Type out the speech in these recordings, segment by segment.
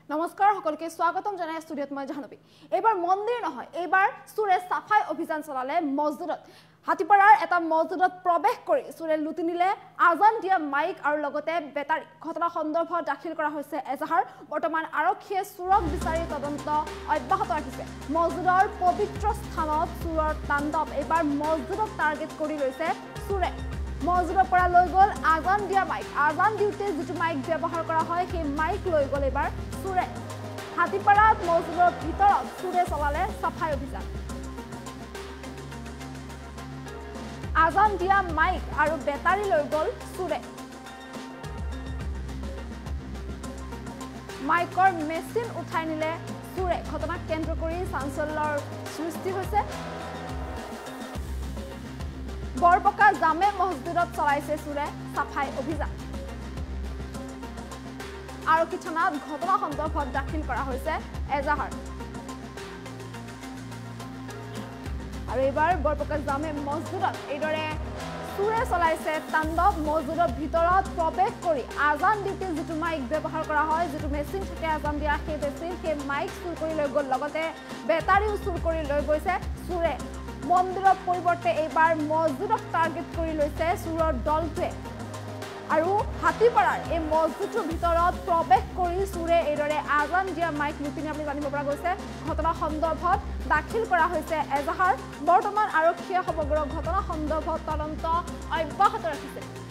নমস্কাৰ সকলকে স্বাগতম জনাই ষ্টুডিঅত মই জাহ্নবী এবাৰ মন্দিৰ নহয় এবাৰ চুৰে সাফাই অভিযান চলালে মছজিদত হাতিপাৰাৰ এটা মছজিদত প্ৰৱেশ কৰি চুৰে লুটি নিলে আজান দিয়া মাইক আৰু লগতে বেটাৰী ঘটনা সন্দৰ্ভত দাখিল কৰা হৈছে এজাহাৰ বৰ্তমান আৰক্ষীয়ে চুৰক বিচাৰি তদন্ত অব্যাহত ৰাখিছে মছজিদৰ পবিত্ৰ স্থানত চুৰৰ তাণ্ডৱ এবাৰ মছজিদক টাৰ্গেট কৰি লৈছে চুৰে মছজিদৰ পৰা লৈ গ'ল আজান দিয়া মাইক আজান দিওঁতে যিটো মাইক ব্যৱহাৰ কৰা হয় সেই মাইক লৈ গ'ল এবাৰ চুৰে হাতিপাৰাত মছজিদৰ ভিতৰত চুৰে চলালে সাফাই অভিযান আজান দিয়া মাইক আৰু বেটাৰী লৈ গ'ল চুৰে মাইকৰ মেচিন উঠাই নিলে চুৰে ঘটনাক কেন্দ্ৰ কৰি চাঞ্চল্যৰ সৃষ্টি হৈছে বৰপকা জামে মছজিদত চলাইছে চুৰে সাফাই অভিযান আৰক্ষী থানাত ঘটনা সন্দৰ্ভত দাখিল কৰা হৈছে এজাহাৰ আৰু এবাৰ বৰপকা জামে মছজিদত এইদৰে চুৰে চলাইছে তাণ্ডৱ মছজিদৰ ভিতৰত প্ৰৱেশ কৰি আজান দিওঁতে যিটো মাইক ব্যৱহাৰ কৰা হয় যিটো মেচিন থাকে আজান দিয়া সেই মেচিন সেই মাইক চুৰ কৰি লৈ গ'ল লগতে বেটাৰীও চুৰ কৰি লৈ গৈছে চুৰে মন্দিৰৰ পৰিৱৰ্তে এইবাৰ মছজিদক টাৰ্গেট কৰি লৈছে চুৰৰ দলটোৱে আৰু হাতিপাৰাৰ এই মছজিদৰ ভিতৰত প্ৰৱেশ কৰি চুৰে এইদৰে আজান দিয়া মাইক লুটি নিয়া বুলি জানিব পৰা গৈছে ঘটনা সন্দৰ্ভত দাখিল কৰা হৈছে এজাহাৰ বৰ্তমান আৰক্ষীয়ে সমগ্ৰ ঘটনা সন্দৰ্ভত তদন্ত অব্যাহত ৰাখিছে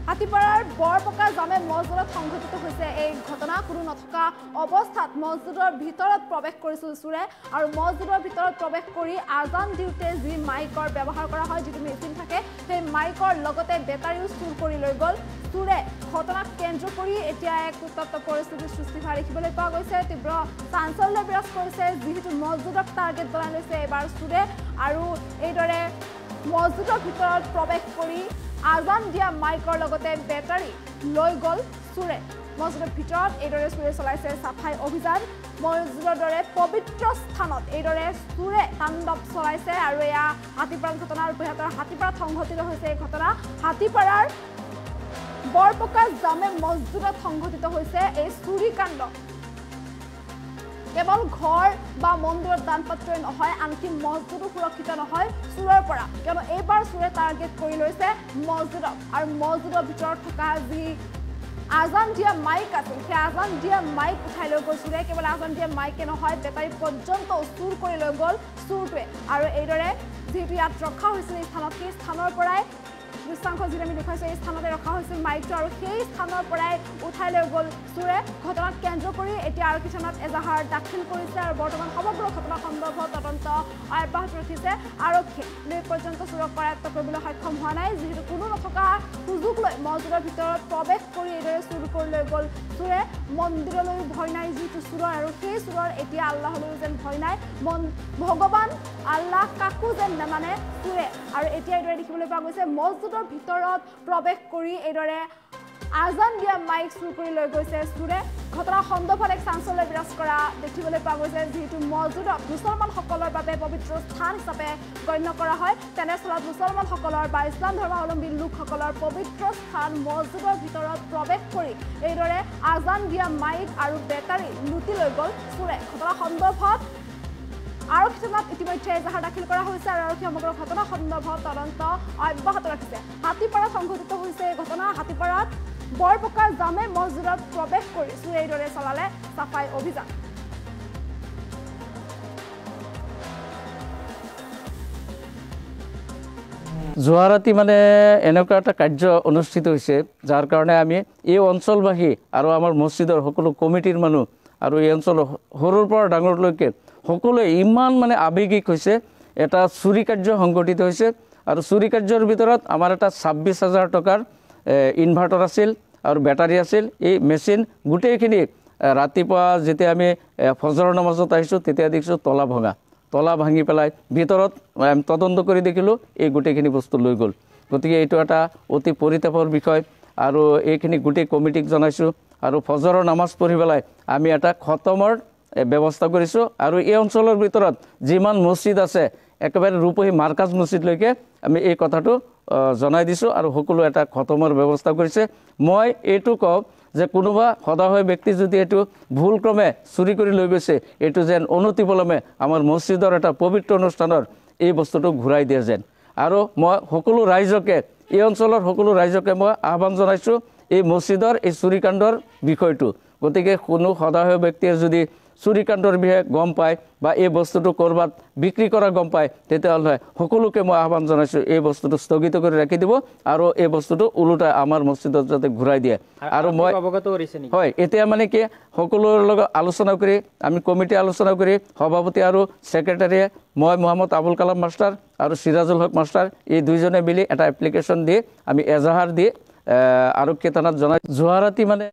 হাতিপাৰাৰ বৰপকা জামে মছজিদত সংঘটিত হৈছে এই ঘটনা কোনো নথকা অৱস্থাত মছজিদৰ ভিতৰত প্ৰৱেশ কৰিছিল চুৰে আৰু মছজিদৰ ভিতৰত প্ৰৱেশ কৰি আজান দিওঁতে যি মাইকৰ ব্যৱহাৰ কৰা হয় যিটো মেচিন থাকে সেই মাইকৰ লগতে বেটাৰীও চুৰ কৰি লৈ গ'ল চুৰে ঘটনাক কেন্দ্ৰ কৰি এতিয়া এক উত্তপ্ত পৰিস্থিতিৰ সৃষ্টি হোৱা দেখিবলৈ পোৱা গৈছে তীব্ৰ চাঞ্চল্য বিৰাজ কৰিছে যিহেতু মছজিদক টাৰ্গেট বনাই লৈছে এবাৰ চুৰে আৰু এইদৰে মছজিদৰ ভিতৰত প্ৰৱেশ কৰি আজান দিয়া মাইকৰ লগতে বেটাৰী লৈ গ'ল চুৰে মছজিদৰ ভিতৰত এইদৰে চুৰে চলাইছে সাফাই অভিযান মছজিদৰ দৰে পবিত্ৰ স্থানত এইদৰে চুৰে তাণ্ডৱ চলাইছে আৰু এয়া হাতিপাৰাৰ ঘটনা আৰু বৃহত্তৰ হাতিপাৰাত সংঘটিত হৈছে এই ঘটনা হাতিপাৰাৰ বৰপকা জামে মছজিদত সংঘটিত হৈছে এই চুৰিকাণ্ড কেৱল ঘৰ বা মন্দিৰৰ দান পাত্ৰই নহয় আনকি মছজিদো সুৰক্ষিত নহয় চুৰৰ পৰা কিয়নো এইবাৰ চুৰে টাৰ্গেট কৰি লৈছে মছজিদক আৰু মছজিদৰ ভিতৰত থকা যি আজান দিয়া মাইক আছিল সেই আজান দিয়া মাইক উঠাই লৈ গ'ল চুৰে কেৱল আজান দিয়া মাইকে নহয় বেটাৰী পৰ্যন্ত চুৰ কৰি লৈ গ'ল চুৰটোৱে আৰু এইদৰে যিহেতু ইয়াত ৰখা হৈছিল এই স্থানত সেই স্থানৰ পৰাই দৃশ্যাংশ যিটো আমি দেখুৱাইছোঁ এই স্থানতে ৰখা হৈছিল মাইকটো আৰু সেই স্থানৰ পৰাই উঠাই লৈ গ'ল চুৰে ঘটনাক কেন্দ্ৰ কৰি এতিয়া আৰক্ষী থানাত এজাহাৰ দাখিল কৰিছে আৰু বৰ্তমান সমগ্ৰ ঘটনা সন্দৰ্ভত তদন্ত অব্যাহত ৰাখিছে আৰক্ষীয়ে এই পৰ্যন্ত চুৰক কৰায়ত্ব কৰিবলৈ সক্ষম হোৱা নাই যিহেতু কোনো নথকা সুযোগ লৈ মছজিদৰ ভিতৰত প্ৰৱেশ কৰি এইদৰে চুৰ কৰি লৈ গ'ল চুৰে মন্দিৰলৈ ভয় নাই যিটো চুৰৰ আৰু সেই চুৰৰ এতিয়া আল্লাহলৈও যেন ভয় নাই ভগৱান আল্লাহ কাকো যেন নেমানে চুৰে আৰু এতিয়া এইদৰে দেখিবলৈ পোৱা গৈছে মছজিদৰ ভিতৰত প্ৰৱেশ কৰি এইদৰে আজান দিয়া মাইক চুৰ কৰি লৈ গৈছে চুৰে ঘটনা সন্দৰ্ভত এক চাঞ্চল্য বিৰাজ কৰা দেখিবলৈ পোৱা গৈছে যিহেতু মছজিদক মুছলমানসকলৰ বাবে পবিত্ৰ স্থান হিচাপে গণ্য কৰা হয় তেনেস্থলত মুছলমানসকলৰ বা ইছলাম ধৰ্মাৱলম্বী লোকসকলৰ পবিত্ৰ স্থান মছজিদৰ ভিতৰত প্ৰৱেশ কৰি এইদৰে আজান দিয়া মাইক আৰু বেটাৰী লুটি লৈ গ'ল চুৰে ঘটনা সন্দৰ্ভত আৰক্ষী থানাত ইতিমধ্যে এজাহাৰ দাখিল কৰা হৈছে আৰু আৰক্ষী সমগ্ৰ ঘটনা সন্দৰ্ভত তদন্ত অব্যাহত ৰাখিছে হাতিপাৰাত সংঘটিত হৈছে এই ঘটনা হাতিপাৰাত বৰপকা জামে মছজিদত প্ৰৱেশ কৰি চুৰে এইদৰে চলালে সাফাই অভিযান যোৱা ৰাতি মানে এনেকুৱা এটা কাৰ্য অনুষ্ঠিত হৈছে যাৰ কাৰণে আমি এই অঞ্চলবাসী আৰু আমাৰ মছজিদৰ সকলো কমিটিৰ মানুহ আৰু এই অঞ্চলৰ সৰুৰ পৰা ডাঙৰলৈকে সকলোৱে ইমান মানে আৱেগিক হৈছে এটা চুৰি কাৰ্য সংঘটিত হৈছে আৰু চুৰি কাৰ্যৰ ভিতৰত আমাৰ এটা 26,000 টকাৰ ইনভাৰ্টাৰ আছিল আৰু বেটাৰী আছিল এই মেচিন গোটেইখিনি ৰাতিপুৱা যেতিয়া আমি ফজৰৰ নামাজত আহিছোঁ তেতিয়া দেখিছোঁ তলা ভাঙি পেলাই ভিতৰত তদন্ত কৰি দেখিলোঁ এই গোটেইখিনি বস্তু লৈ গ'ল গতিকে এইটো এটা অতি পৰিতাপৰ বিষয় আৰু এইখিনি গোটেই কমিটিক জনাইছোঁ আৰু ফজৰৰ নামাজ পঢ়ি পেলাই আমি এটা খতমৰ ব্যৱস্থা কৰিছোঁ আৰু এই অঞ্চলৰ ভিতৰত যিমান মছজিদ আছে একেবাৰে ৰূপহী মাৰ্কাজ মছজিদলৈকে আমি এই কথাটো জনাই দিছোঁ আৰু সকলো এটা খতমৰ ব্যৱস্থা কৰিছে মই এইটো কওঁ যে কোনোবা সদায় ব্যক্তি যদি এইটো ভুলক্ৰমে চুৰি কৰি লৈ গৈছে এইটো যেন অনতিপলমে আমাৰ মছজিদৰ এটা পবিত্ৰ অনুষ্ঠানৰ এই বস্তুটো ঘূৰাই দিয়ে যেন আৰু মই সকলো ৰাইজকে এই অঞ্চলৰ সকলো ৰাইজকে মই আহ্বান জনাইছোঁ এই মছজিদৰ এই চুৰিকাণ্ডৰ বিষয়টো গতিকে কোনো সদায় ব্যক্তিয়ে যদি চুৰিকাণ্ডৰ বিষয়ে গম পায় বা এই বস্তুটো ক'ৰবাত বিক্ৰী কৰা গম পায় তেতিয়াহ'লে সকলোকে মই আহ্বান জনাইছোঁ এই বস্তুটো স্থগিত কৰি ৰাখি দিব আৰু এই বস্তুটো ওলোটাই আমাৰ মছজিদত যাতে ঘূৰাই দিয়ে আৰু মই হয় এতিয়া মানে কি সকলোৰে লগত আলোচনা কৰি আমি কমিটি আলোচনা কৰি সভাপতি আৰু ছেক্ৰেটাৰীয়ে মই মোহাম্মদ আবুল কালাম মাষ্টাৰ আৰু সিৰাজুল হক মাষ্টাৰ এই দুইজনে মিলি এটা এপ্লিকেশ্যন দি আমি এজাহাৰ দি আৰক্ষী থানাত জনাই জোহাৰাতি মানে